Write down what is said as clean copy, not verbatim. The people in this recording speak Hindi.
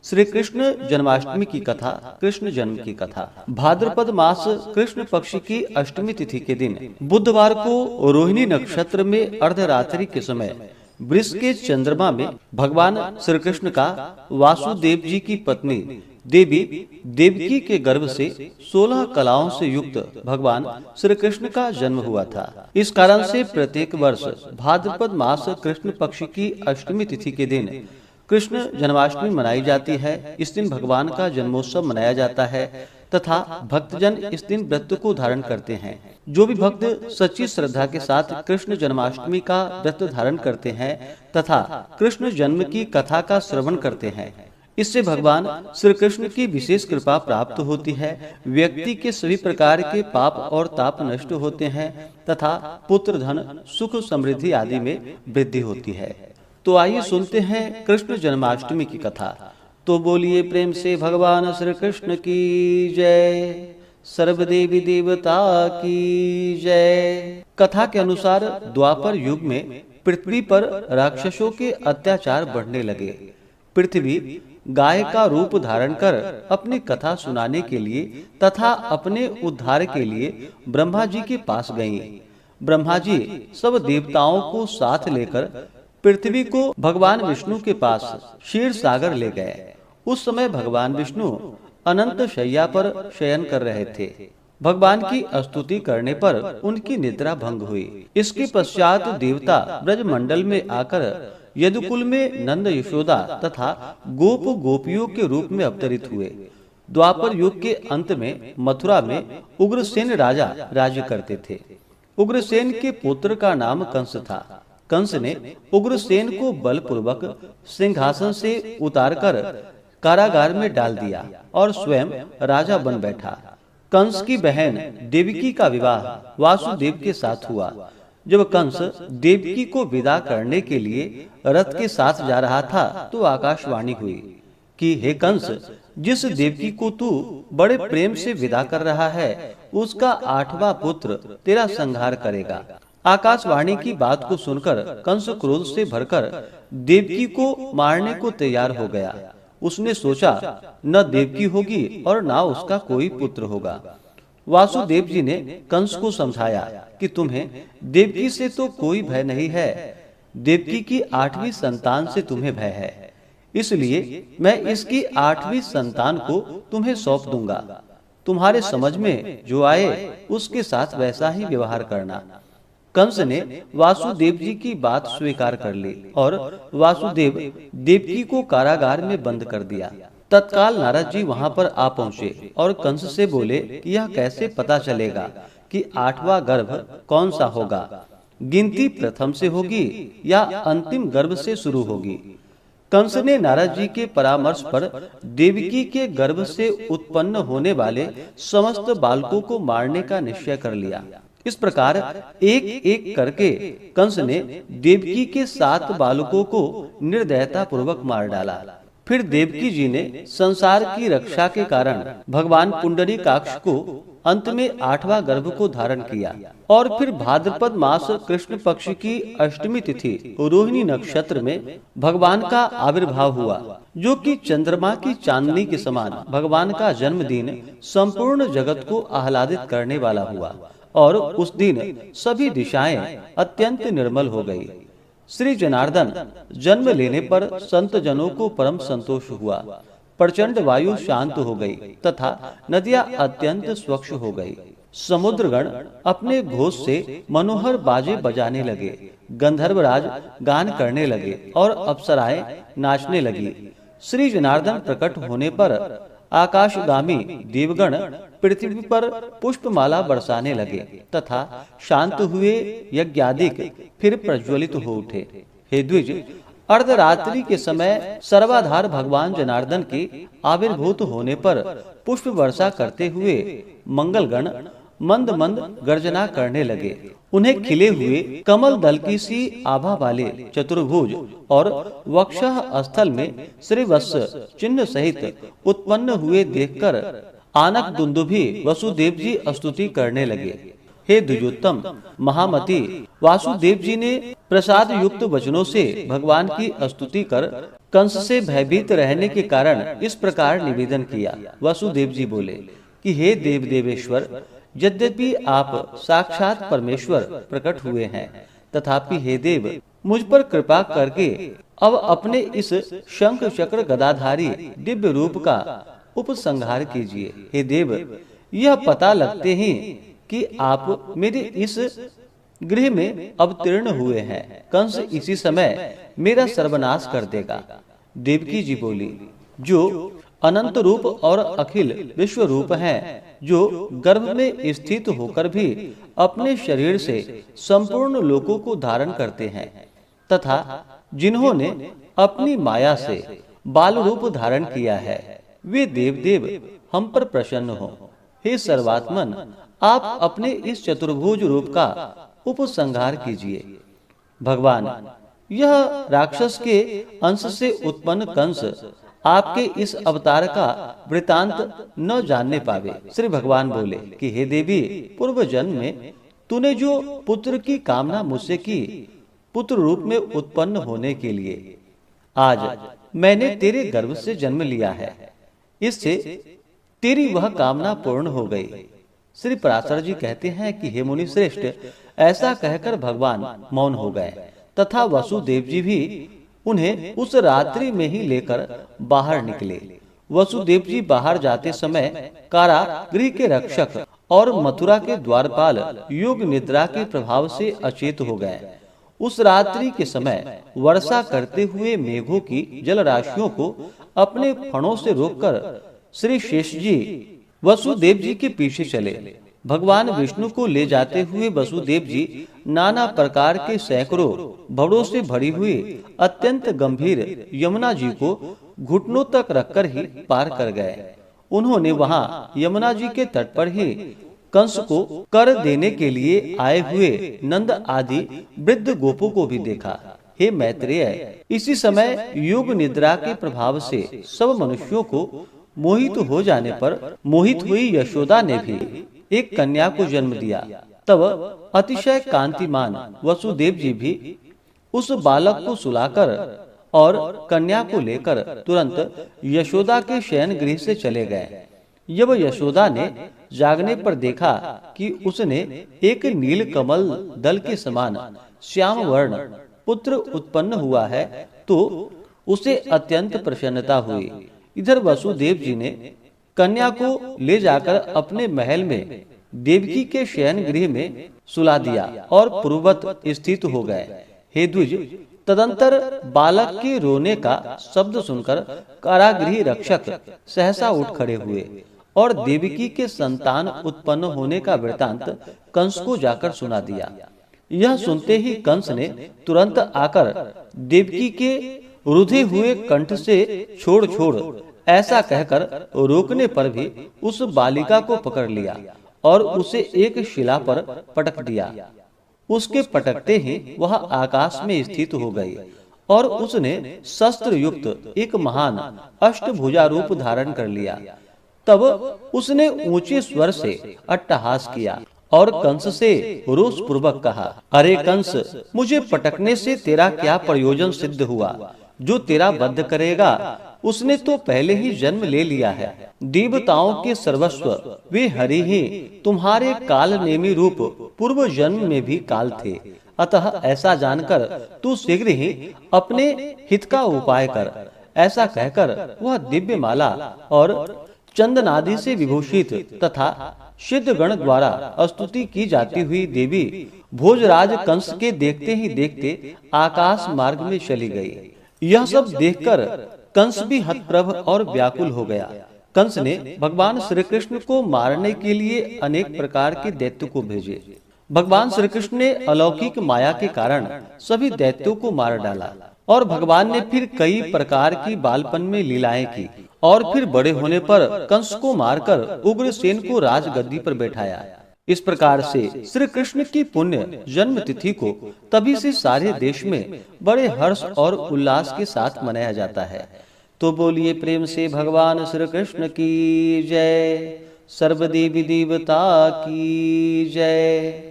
श्री कृष्ण जन्माष्टमी की कथा। कृष्ण जन्म की कथा। भाद्रपद मास कृष्ण पक्ष की अष्टमी तिथि के दिन बुधवार को रोहिणी नक्षत्र में अर्धरात्रि के समय वृष के चंद्रमा में भगवान श्री कृष्ण का वासुदेव जी की पत्नी देवी देवकी के गर्भ से 16 कलाओं से युक्त भगवान श्री कृष्ण का जन्म हुआ था। इस कारण से प्रत्येक वर्ष भाद्रपद मास कृष्ण पक्ष की अष्टमी तिथि के दिन कृष्ण जन्माष्टमी मनाई जाती है। इस दिन भगवान का जन्मोत्सव मनाया जाता है तथा भक्तजन इस दिन व्रत को धारण करते हैं। जो भी भक्त सच्ची श्रद्धा के साथ कृष्ण जन्माष्टमी का व्रत धारण करते हैं तथा कृष्ण जन्म की कथा का श्रवण करते हैं, इससे भगवान श्री कृष्ण की विशेष कृपा प्राप्त होती है। व्यक्ति के सभी प्रकार के पाप और ताप नष्ट होते हैं तथा पुत्र धन सुख समृद्धि आदि में वृद्धि होती है। तो आइए सुनते हैं कृष्ण जन्माष्टमी की कथा। तो बोलिए प्रेम से भगवान श्री कृष्ण की जय, सर्वदेवी देवता की जय। कथा के अनुसार द्वापर युग में पृथ्वी पर राक्षसों के अत्याचार बढ़ने लगे। पृथ्वी गाय का रूप धारण कर अपनी कथा सुनाने के लिए तथा अपने उद्धार के लिए ब्रह्मा जी के पास गईं। ब्रह्मा जी सब देवताओं को साथ लेकर पृथ्वी को भगवान विष्णु के पास क्षीर सागर ले गए। उस समय भगवान विष्णु अनंत शैया पर शयन कर रहे थे। भगवान की स्तुति करने पर उनकी निद्रा भंग हुई। इसके पश्चात देवता ब्रजमंडल में आकर यदुकुल में नंद यशोदा तथा गोप गोपियों के रूप में अवतरित हुए। द्वापर युग के अंत में मथुरा में उग्रसेन राजा राज्य करते थे। उग्रसेन के पुत्र का नाम कंस था। कंस ने उग्रसेन को बलपूर्वक सिंहासन से उतारकर कारागार में डाल दिया और स्वयं राजा बन बैठा। कंस की बहन देवकी का विवाह वासुदेव के साथ हुआ। जब कंस देवकी को विदा करने के लिए रथ के साथ जा रहा था तो आकाशवाणी हुई कि हे कंस, जिस देवकी को तू बड़े प्रेम से विदा कर रहा है उसका 8वां पुत्र तेरा संहार करेगा। आकाशवाणी की बात को सुनकर कंस क्रोध से भरकर देवकी को मारने को तैयार हो गया। उसने सोचा न देवकी होगी और न उसका कोई पुत्र होगा। वासुदेव जी ने कंस को समझाया कि तुम्हें देवकी से तो कोई भय नहीं है, देवकी की 8वीं संतान से तुम्हें भय है, इसलिए मैं इसकी 8वीं संतान को तुम्हें सौंप दूंगा। तुम्हारे समझ में जो आए उसके साथ वैसा ही व्यवहार करना। कंस ने वासुदेव जी की बात स्वीकार कर ली और वासुदेव देवकी को कारागार में बंद कर दिया। तत्काल नारद जी वहां पर आ पहुंचे और कंस से बोले कि यह कैसे पता चलेगा कि 8वां गर्भ कौन सा होगा, गिनती प्रथम से होगी या अंतिम गर्भ से शुरू होगी। कंस ने नारद जी के परामर्श पर देवकी के गर्भ से उत्पन्न होने वाले समस्त बालकों को मारने का निश्चय कर लिया। इस प्रकार एक एक करके कंस ने देवकी के 7 बालकों को निर्दयता पूर्वक मार डाला। फिर देवकी जी ने संसार की रक्षा के कारण भगवान पुंडरीकाक्ष को अंत में 8वां गर्भ को धारण किया। और फिर भाद्रपद मास कृष्ण पक्ष की अष्टमी तिथि रोहिणी नक्षत्र में भगवान का आविर्भाव हुआ, जो कि चंद्रमा की चांदनी के समान भगवान का जन्मदिन संपूर्ण जगत को आह्लादित करने वाला हुआ। और उस दिन सभी दिशाएं अत्यंत निर्मल हो गई। श्री जनार्दन जन्म लेने पर संत जनों को परम संतोष हुआ। प्रचंड वायु शांत हो गई तथा नदियां अत्यंत स्वच्छ हो गई। समुद्रगण अपने घोष से मनोहर बाजे बजाने लगे, गंधर्वराज गान करने लगे और अप्सराएं नाचने लगी। श्री जनार्दन प्रकट होने पर आकाशगामी देवगण पृथ्वी पर पुष्पमाला बरसाने लगे तथा शांत हुए यज्ञादिक फिर प्रज्वलित हो उठे। हे द्विज, अर्धरात्रि के समय सर्वाधार भगवान जनार्दन के आविर्भूत होने पर पुष्प वर्षा करते हुए मंगलगण मंद मंद गर्जना करने लगे। उन्हें खिले हुए कमल दल की सी आभा वाले चतुर्भुज और वक्षः स्थल में श्रीवत्स चिन्ह सहित उत्पन्न हुए देखकर आनक दुंदुभी वसुदेव जी स्तुति करने लगे। हे द्विजोत्तम महामती, वासुदेव जी ने प्रसाद युक्त वचनों से भगवान की स्तुति कर कंस से भयभीत रहने के कारण इस प्रकार निवेदन किया। वसुदेव जी बोले कि हे देव देवेश्वर, यद्यपि आप साक्षात परमेश्वर प्रकट हुए हैं, तथापि हे देव, मुझ पर कृपा करके अब अपने इस शंख चक्र गदाधारी दिव्य रूप का उपसंहार कीजिए। हे देव, यह पता लगते ही कि आप मेरे इस गृह में अवतीर्ण हुए हैं, कंस इसी समय मेरा सर्वनाश कर देगा। देवकी जी बोली, जो अनंत रूप और अखिल विश्व रूप हैं, जो गर्भ में स्थित होकर भी अपने शरीर से संपूर्ण लोकों को धारण करते हैं, तथा जिन्होंने अपनी माया से बाल रूप धारण किया है, वे देव देव हम पर प्रसन्न हो। हे सर्वात्मन, आप अपने इस चतुर्भुज रूप का उपसंहार कीजिए। भगवान, यह राक्षस के अंश से उत्पन्न कंस आपके इस अवतार का वृतांत न जानने पावे। श्री भगवान बोले कि हे देवी, पूर्व जन्म में तूने जो पुत्र की कामना मुझसे की, पुत्र रूप में उत्पन्न होने के लिए आज मैंने तेरे गर्भ से जन्म लिया है। इससे तेरी वह कामना पूर्ण हो गई। श्री पराशर जी कहते हैं कि हे मुनि श्रेष्ठ, ऐसा कहकर भगवान मौन हो गए तथा वसुदेव जी भी उन्हें उस रात्रि में ही लेकर बाहर निकले। वसुदेव जी बाहर जाते समय कारागृह के रक्षक और मथुरा के द्वारपाल योग निद्रा के प्रभाव से अचेत हो गए। उस रात्रि के समय वर्षा करते हुए मेघों की जल राशियों को अपने फणों से रोककर श्री शेष जी वसुदेव जी के पीछे चले। भगवान विष्णु को ले जाते हुए वसुदेव जी नाना प्रकार के सैकड़ों भवरों से भरी हुई अत्यंत गंभीर यमुना जी को घुटनों तक रखकर ही पार कर गए। उन्होंने वहां यमुना जी के तट पर ही कंस को कर देने के लिए आए हुए नंद आदि वृद्ध गोपों को भी देखा। हे मैत्रेय, इसी समय योग निद्रा के प्रभाव से सब मनुष्यों को मोहित हो जाने पर मोहित हुई यशोदा ने भी एक कन्या को जन्म दिया। तब अतिशय कांतिमान वसुदेव जी भी उस बालक को सुलाकर और कन्या को लेकर तुरंत यशोदा के शयन गृह से चले गए। जब यशोदा ने जागने पर देखा कि उसने एक नील कमल दल के समान श्याम वर्ण पुत्र उत्पन्न हुआ है, तो उसे अत्यंत प्रसन्नता हुई। इधर वसुदेव जी ने कन्या को ले जाकर अपने महल में देवकी के शयन गृह में सुला दिया और पूर्ववत स्थित हो गए। हे द्विज, तदंतर बालक के रोने का शब्द सुनकर कारागृह रक्षक सहसा उठ खड़े हुए और देवकी के संतान उत्पन्न होने का वृतांत कंस को जाकर सुना दिया। यह सुनते ही कंस ने तुरंत आकर देवकी के रुधे हुए कंठ से छोड़ छोड़ ऐसा कहकर रोकने पर भी उस बालिका को पकड़ लिया और उसे एक शिला पर पटक दिया। उसके पटकते ही वह आकाश में स्थित हो गई और उसने शस्त्र युक्त एक महान अष्टभुजा रूप धारण कर लिया। तब उसने ऊंचे स्वर से अट्टहास किया और कंस से रोष पूर्वक कहा, अरे कंस, मुझे पटकने से तेरा क्या प्रयोजन सिद्ध हुआ? जो तेरा वध करेगा उसने तो पहले ही जन्म ले लिया है। देवताओं के सर्वस्व वे हरि ही तुम्हारे काल नेमी रूप पूर्व जन्म में भी काल थे। अतः ऐसा जानकर तू शीघ्र ही अपने हित का उपाय कर। ऐसा कहकर वह दिव्य माला और चंदनादि से विभूषित तथा सिद्ध गण द्वारा स्तुति की जाती हुई देवी भोजराज कंस के देखते ही देखते आकाश मार्ग में चली गई। यह सब देखकर कंस भी हतप्रभ और व्याकुल हो गया। कंस ने भगवान श्री कृष्ण को मारने के लिए अनेक प्रकार के दैत्यों को भेजे। भगवान श्री कृष्ण ने अलौकिक माया के कारण सभी दैत्यों को मार डाला और भगवान ने फिर कई प्रकार की बालपन में लीलाएं की और फिर बड़े होने पर कंस को मारकर उग्रसेन को राजगद्दी पर बैठाया। इस प्रकार से श्री कृष्ण की पुण्य जन्म तिथि को तभी से सारे देश में बड़े हर्ष और उल्लास के साथ मनाया जाता है। तो बोलिए प्रेम से भगवान श्री कृष्ण की जय, सर्वदेवी देवता की जय।